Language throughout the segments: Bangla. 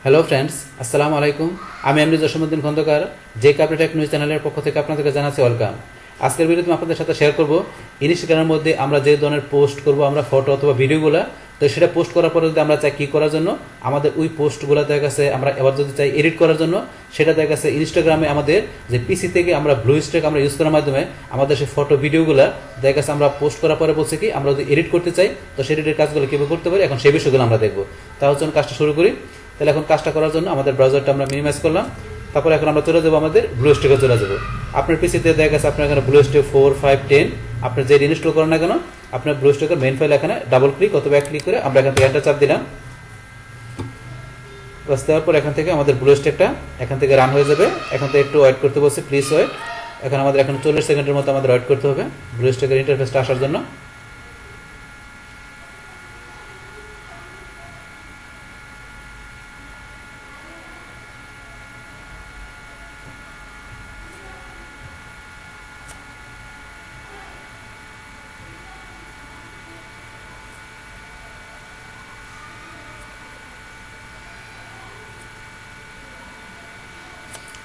হ্যালো ফ্রেন্ডস, আসসালামু আলাইকুম। আমি এমডি জসীমউদ্দিন খন্দকার, যে কাপ্রিটেক নিউজ চ্যানেলের পক্ষ থেকে আপনাদেরকে জানাচ্ছি ওয়েলকাম। আজকের ভিডিওতে আমি আপনাদের সাথে শেয়ার করব ইনস্টাগ্রামের মধ্যে আমরা যে ধরনের পোস্ট করব, আমরা ফটো অথবা ভিডিওগুলো, তো সেটা পোস্ট করার পরে যদি আমরা চাই কী করার জন্য, আমাদের ওই পোস্টগুলো দেখা গেছে আমরা এবার যদি চাই এডিট করার জন্য, সেটা দেখা গেছে ইনস্টাগ্রামে আমাদের যে পিসি থেকে আমরা ব্লুস্ট্যাক আমরা ইউজ করার মাধ্যমে আমাদের সেই ফটো ভিডিওগুলো দেখা গেছে আমরা পোস্ট করার পরে বলছি কি আমরা যদি এডিট করতে চাই, তো সেই এডিটের কাজগুলো কীভাবে করতে পারি, এখন সেই বিষয়গুলো আমরা দেখবো। তাহলে চলুন কাজটা শুরু করি। তাহলে এখন কাজটা করার জন্য আমাদের ব্রাউজারটা আমরা মিনিমাইজ করলাম। তারপর এখন আমরা চলে যাবো আমাদের ব্লুস্ট্যাকে চলে যাবো। আপনার পিসিতে দেখা গেছে আপনার এখানে ব্লুস্ট্যাক 4, 5, 10 আপনার যে ইনস্টল করেন না কেন, আপনার ব্লুস্ট্যাকের মেইন ফাইল এখানে ডাবল ক্লিক অথবা এক ক্লিক করে আমরা এখান থেকে এন্টার চাপ দিলাম। বাস দেওয়ার পর এখান থেকে আমাদের ব্লুস্ট্যাকটা এখান থেকে রান হয়ে যাবে। এখন থেকে একটু ওয়েট করতে বলছে, প্লিজ ওয়েট। এখন আমাদের এখন 40 সেকেন্ডের মতো আমাদের ওয়েট করতে হবে ব্লুস্ট্যাকের ইন্টারফেসটা আসার জন্য।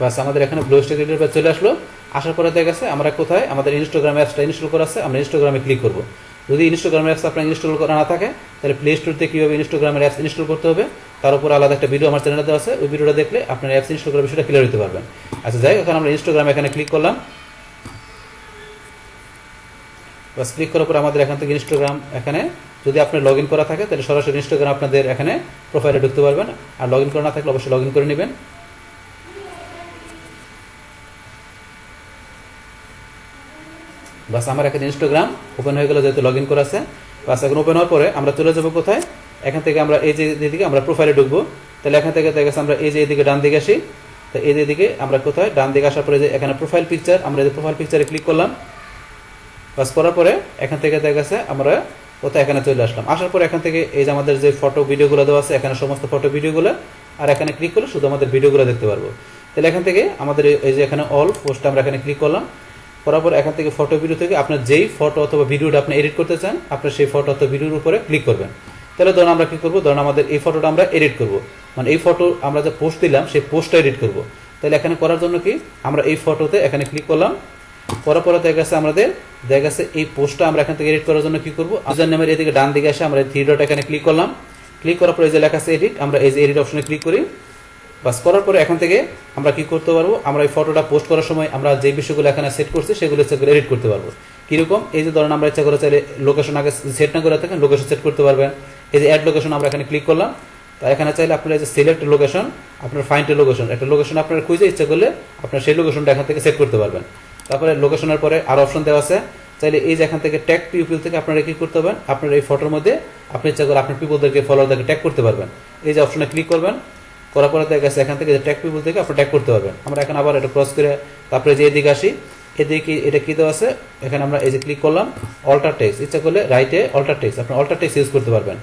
বাস আমাদের এখানে ব্লুস্ট্যাক ইন্টারফেস চলে আসলো। আসার পরে দেখা গেছে আমরা কোথায় আমাদের ইনস্টাগ্রাম অ্যাপসটা ইনস্টল করা আছে, আমরা ইনস্টাগ্রামে ক্লিক করব। যদি ইনস্টাগ্রাম অ্যাপস আপনার ইনস্টল করা না থাকে, তাহলে প্লে স্টোর থেকে কীভাবে ইনস্টাগ্রামের অ্যাপস ইনস্টল করতে হবে তার উপর আলাদা একটা ভিডিও আমার চ্যানেলে দেওয়া আছে। ওই ভিডিওটা দেখলে আপনার অ্যাপস ইনস্টল করার বিষয়টা ক্লিয়ার হতে পারবেন। আচ্ছা যাই, এখন আমরা ইনস্টাগ্রাম এখানে ক্লিক করলাম। বাস ক্লিক করার পর আমাদের এখান থেকে ইনস্টাগ্রাম এখানে যদি আপনার লগ ইন করা থাকে তাহলে সরাসরি ইনস্টাগ্রাম আপনাদের এখানে প্রোফাইলে ঢুকতে পারবেন, আর লগ ইন করা না থাকলে অবশ্যই লগ ইন করে নেবেন। বাস আমার এখানে ইনস্টাগ্রাম ওপেন হয়ে গেল, যেহেতু লগ ইন করা আছে। বাস এখন ওপেন হওয়ার পরে আমরা চলে যাবো কোথায়, এখান থেকে আমরা এই যে এদিকে আমরা প্রোফাইলে ঢুকবো। তাহলে এখান থেকে দেখা গেছে আমরা এই যে এদিকে ডান দিকে আসি। তো এই দিকে আমরা কোথায় ডান দিকে আসার পরে যে এখানে প্রোফাইল পিকচার, আমরা এই প্রোফাইল পিকচারে ক্লিক করলাম। বাস করার পরে এখান থেকে দেখা গেছে আমরা কোথায় এখানে চলে আসলাম। আসার পরে এখান থেকে এই যে আমাদের যে ফটো ভিডিওগুলো দেওয়া আছে, এখানে সমস্ত ফটো ভিডিওগুলো, আর এখানে ক্লিক করলে শুধু আমাদের ভিডিওগুলো দেখতে পারবো। তাহলে এখান থেকে আমাদের এই যে এখানে অল পোস্ট আমরা এখানে ক্লিক করলাম। করার পর এখান থেকে ফটো ভিডিও থেকে আপনার যেই ফটো অথবা ভিডিওটা আপনি এডিট করতে চান, আপনার সেই ফটো অথবা ভিডিওর উপরে ক্লিক করবেন। তাহলে ধরুন আমরা কি করবো, ধরুন আমাদের এই ফটোটা আমরা এডিট করবো, মানে এই ফটো আমরা যে পোস্ট দিলাম সেই পোস্টটা এডিট করবো। তাহলে এখানে করার জন্য কি আমরা এই ফটোতে এখানে ক্লিক করলাম। করার পরে দেখা গেছে আমাদের দেখা গেছে এই পোস্টটা আমরা এখান থেকে এডিট করার জন্য কি করবো, ইউজার নেমের এদিকে ডান দিকে আসে আমরা থ্রি ডট এখানে ক্লিক করলাম। ক্লিক করার পরে এই যে লেখা আছে এডিট, আমরা এই যে এডিট অপশনে ক্লিক করি। বাস করার পরে এখান থেকে আমরা কি করতে পারবো, আমরা এই ফটোটা পোস্ট করার সময় আমরা যে বিষয়গুলো এখানে সেট করছি সেগুলো ইচ্ছা করে এডিট করতে পারবো। কিরকম, এই যে ধরেন আমরা ইচ্ছা করে চাইলে লোকেশন আগে সেট না করে থাকেন, লোকেশন সেট করতে পারবেন। এই যে অ্যাড লোকেশন আমরা এখানে ক্লিক করলাম। তা এখানে চাইলে আপনার এই যে সিলেক্ট লোকেশন, আপনার ফাইন্ড লোকেশন, একটা লোকেশন আপনার খুঁজে ইচ্ছা করলে আপনার সেই লোকেশনটা এখান থেকে সেট করতে পারবেন। তারপরে লোকেশনের পরে আরো অপশন দেওয়া আছে, চাইলে এই যে এখান থেকে ট্যাগ পিপল থেকে আপনারা কি করতে পারবেন, আপনার এই ফটোর মধ্যে আপনি ইচ্ছা করে আপনার পিপলদেরকে ফলোয়ারদেরকে ট্যাগ করতে পারবেন। এই যে অপশনে ক্লিক করবেন, করার পরে দেখা গেছে এখান থেকে যে ট্যাগ পিপল থেকে আপনি ট্যাগ করতে পারবেন। আমরা এখন আবার এটা ক্রস করে তারপরে যে এদিকে আসি, এদিকে এটা কি দেওয়া আছে, এখানে আমরা এই যে ক্লিক করলাম অল্টার টেক্সট, ইচ্ছা করলে রাইটে অল্টার টেক্সট, আপনি অল্টার টেক্সট ইউজ করতে পারবেন।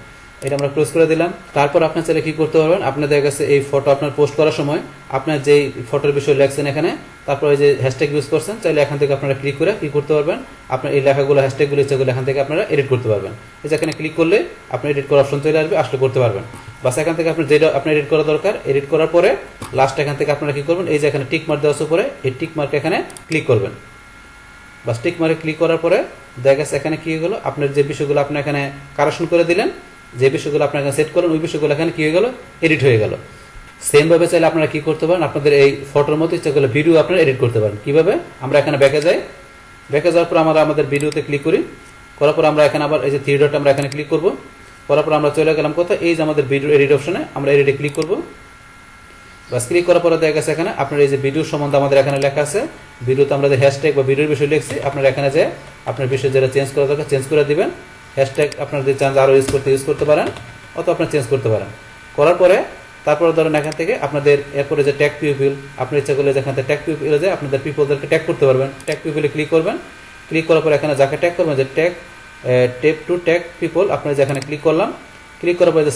এটা আমরা ক্লোজ করে দিলাম। তারপর আপনার চাইলে কি করতে পারবেন, আপনার দেখা গেছে এই ফটো আপনার পোস্ট করার সময় আপনার যেই ফটোর বিষয় লেখছেন এখানে, তারপর এই যে হ্যাশট্যাগ ইউজ করছেন, চাইলে এখান থেকে আপনারা ক্লিক করে কি করতে পারবেন, আপনার এই লেখাগুলো হ্যাশট্যাগুলো ইচ্ছাগুলো এখান থেকে আপনারা এডিট করতে পারবেন। এই যে এখানে ক্লিক করলে আপনি এডিট করার অপশন চলে আসবে, আসলে করতে পারবেন। বাস এখান থেকে আপনি যেটা আপনার এডিট করা দরকার এডিট করার পরে লাস্ট এখান থেকে আপনারা কি করবেন, এই যে এখানে টিক মার্ক দেওয়া আছে উপরে, এই টিক মার্ক এখানে ক্লিক করবেন। বাস টিক মার্কে ক্লিক করার পরে দেখা গেছে এখানে কি হলো, আপনার যে বিষয়গুলো আপনি এখানে কারেকশন করে দিলেন, যে বিষয়গুলো আপনার সেট করেন ওই বিষয়গুলো এখানে কি হয়ে গেল, এডিট হয়ে গেল। সেম ভাবে চাইলে আপনারা কি করতে পারেন, আপনাদের এই ফটোর মতো ইচ্ছা করলে ভিডিও আপনারা এডিট করতে পারেন। কিভাবে, আমরা এখানে ব্যাকে যাই, ব্যাকে যাওয়ার পর আমরা আমাদের ভিডিওতে ক্লিক করি। করার পর আমরা এখানে আবার এই যে থ্রি ডট আমরা এখানে ক্লিক করব। করার পর আমরা চলে গেলাম কোথায়, এই যে আমাদের ভিডিও এডিট অপশনে, আমরা এডিটে ক্লিক করব। বাস ক্লিক করার পরে দেখা গেছে এখানে আপনার এই যে ভিডিও সম্বন্ধে আমাদের এখানে লেখা আছে, ভিডিওতে আমরা যে হ্যাশট্যাগ বা ভিডিওর বিষয় লিখছি, আপনারা এখানে যে আপনার বিষয় যেটা চেঞ্জ করা দরকার চেঞ্জ করে দিবেন। হ্যাশট্যাগ আপনার যে চান্স আরও ইউজ করতে পারেন, অত আপনার চেঞ্জ করতে পারেন। করার পরে তারপরে ধরেন এখান থেকে আপনাদের এরপরে যে ট্যাগ পিপল, আপনার ইচ্ছা করলে যেখান থেকে ট্যাগ পিপলে যে আপনাদের পিপলদেরকে ট্যাগ করতে পারবেন। ট্যাগ পিপলে ক্লিক করবেন। ক্লিক করার পরে এখানে যাকে ট্যাগ করবেন, যে টেপ টু ট্যাগ পিপল, আপনার যেখানে ক্লিক করলাম। ক্লিক করার পরে যে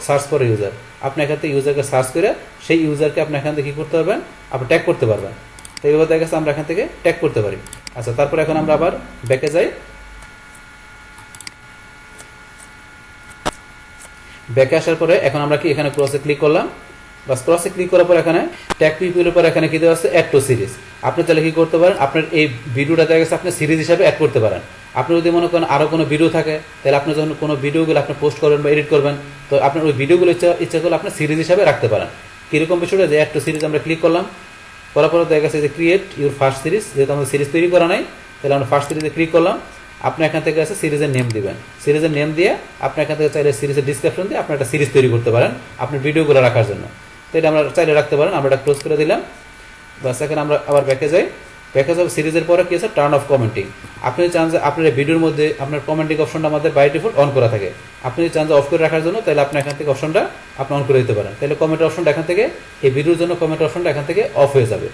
সার্চ ফর ইউজার, আপনি এখান থেকে ইউজারকে সার্চ করে সেই ইউজারকে আপনি এখান থেকে কী করতে পারবেন, আপনি ট্যাগ করতে পারবেন। তো এইভাবে দেখা গেছে আমরা এখান থেকে ট্যাগ করতে পারি। আচ্ছা, তারপর এখন আমরা আবার ব্যাকে যাই। ব্যাকে আসার পরে এখন আমরা কি এখানে ক্রসে ক্লিক করলাম। বাস ক্রসে ক্লিক করার পর এখানে ট্যাগ পিপলের পর এখানে কি দেওয়া আছে অ্যাড টু সিরিজ। আপনি তাহলে কি করতে পারেন, আপনার এই ভিডিওটা দেখা গেছে আপনি সিরিজ হিসাবে অ্যাড করতে পারেন। আপনি যদি মনে করেন আরও কোনো ভিডিও থাকে, তাহলে আপনি যখন কোনো ভিডিওগুলো আপনি পোস্ট করবেন বা এডিট করবেন, তো আপনার ওই ভিডিওগুলো ইচ্ছা করলে আপনি সিরিজ হিসাবে রাখতে পারেন। কীরকম বিষয়টা, যে অ্যাড টু সিরিজ আমরা ক্লিক করলাম, করার পরে দেখা গেছে যে ক্রিয়েট ইউর ফার্স্ট সিরিজ, যেহেতু আমাদের সিরিজ তৈরি করা নাই, তাহলে আমরা ফার্স্ট সিরিজে ক্লিক করলাম। আপনি এখান থেকে আছে সিরিজের নেম দিবেন, সিরিজের নেম দিয়ে আপনি এখান থেকে চাইলে সিরিজের ডিসক্রিপশন দিয়ে আপনি একটা সিরিজ তৈরি করতে পারেন আপনার ভিডিওগুলো রাখার জন্য। তো এটা আমরা চাইলে রাখতে পারেন। আমরা এটা ক্লোজ করে দিলাম। বাস এখানে আমরা আবার ব্যাকে যাই। ব্যাকে যাব, সিরিজের পরে কি আছে টার্ন অফ কমেন্টিং। আপনি চান যে আপনার ভিডিওর মধ্যে আপনার কমেন্টিং অপশনটা আমাদের বাই ডিফল্ট অন করা থাকে, আপনি চান যে অফ করে রাখার জন্য, তাহলে আপনি এখান থেকে অপশনটা আপনি অন করে দিতে পারেন। তাহলে কমেন্ট অপশনটা এখান থেকে, এই ভিডিওর জন্য কমেন্ট অপশনটা এখান থেকে অফ হয়ে যাবে।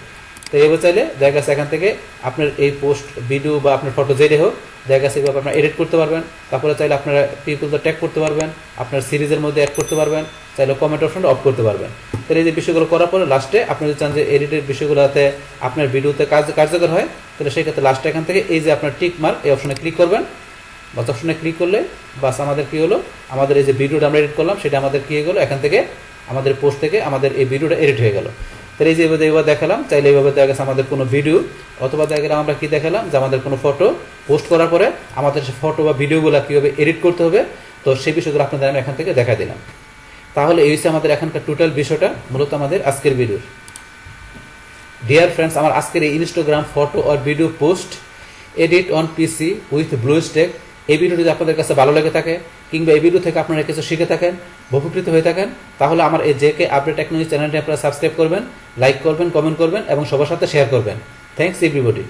তো এবার চাইলে দেখা গেছে এখান থেকে আপনার এই পোস্ট ভিডিও বা আপনার ফটো যেটাই হোক, দেখা গেছে এইভাবে আপনার এডিট করতে পারবেন। তারপরে চাইলে আপনারা পিপলটা ট্যাগ করতে পারবেন, আপনার সিরিজের মধ্যে অ্যাড করতে পারবেন, চাইলে কমেন্ট অপশনটা অফ করতে পারবেন। তাহলে এই যে বিষয়গুলো করার পরে লাস্টে আপনি যদি চান যে এডিটের বিষয়গুলোতে আপনার ভিডিওতে কার্যকর হয়, তাহলে সেই ক্ষেত্রে লাস্টে এখান থেকে এই যে আপনার টিক মার্ক এই অপশনে ক্লিক করবেন। বাস অপশনে ক্লিক করলে বাস আমাদের কী হলো, আমাদের এই যে ভিডিওটা আমরা এডিট করলাম সেটা আমাদের কী হয়ে গেলো, এখান থেকে আমাদের পোস্ট থেকে আমাদের এই ভিডিওটা এডিট হয়ে গেল। তাহলে এই যে এইভাবে দেখালাম, চাইলে এইভাবে দেখা গেছে আমাদের কোনো ভিডিও অথবা দেখা গেলাম আমরা কি দেখালাম যে আমাদের কোনো ফটো পোস্ট করার পরে আমাদের সে ফটো বা ভিডিওগুলো কীভাবে এডিট করতে হবে, তো সেই বিষয়গুলো আপনাদের আমি এখান থেকে দেখা দিলাম। তাহলে এই হচ্ছে আমাদের এখানকার টোটাল বিষয়টা মূলত আমাদের আজকের ভিডিওর। ডিয়ার ফ্রেন্ডস, আমার আজকের এই ইনস্টাগ্রাম ফটো আর video post edit on PC with BlueStack এই ভিডিওটি যদি আপনাদের কাছে ভালো লেগে থাকে, কিংবা এই ভিডিও থেকে আপনারা কিছু শিখে থাকেন, উপকৃত হয়ে থাকেন, তাহলে আমার এই জেকে আপডেট টেকনোলজি চ্যানেলটি আপনারা সাবস্ক্রাইব করবেন, লাইক করবেন, কমেন্ট করবেন এবং সবার সাথে শেয়ার করবেন। Thanks everybody.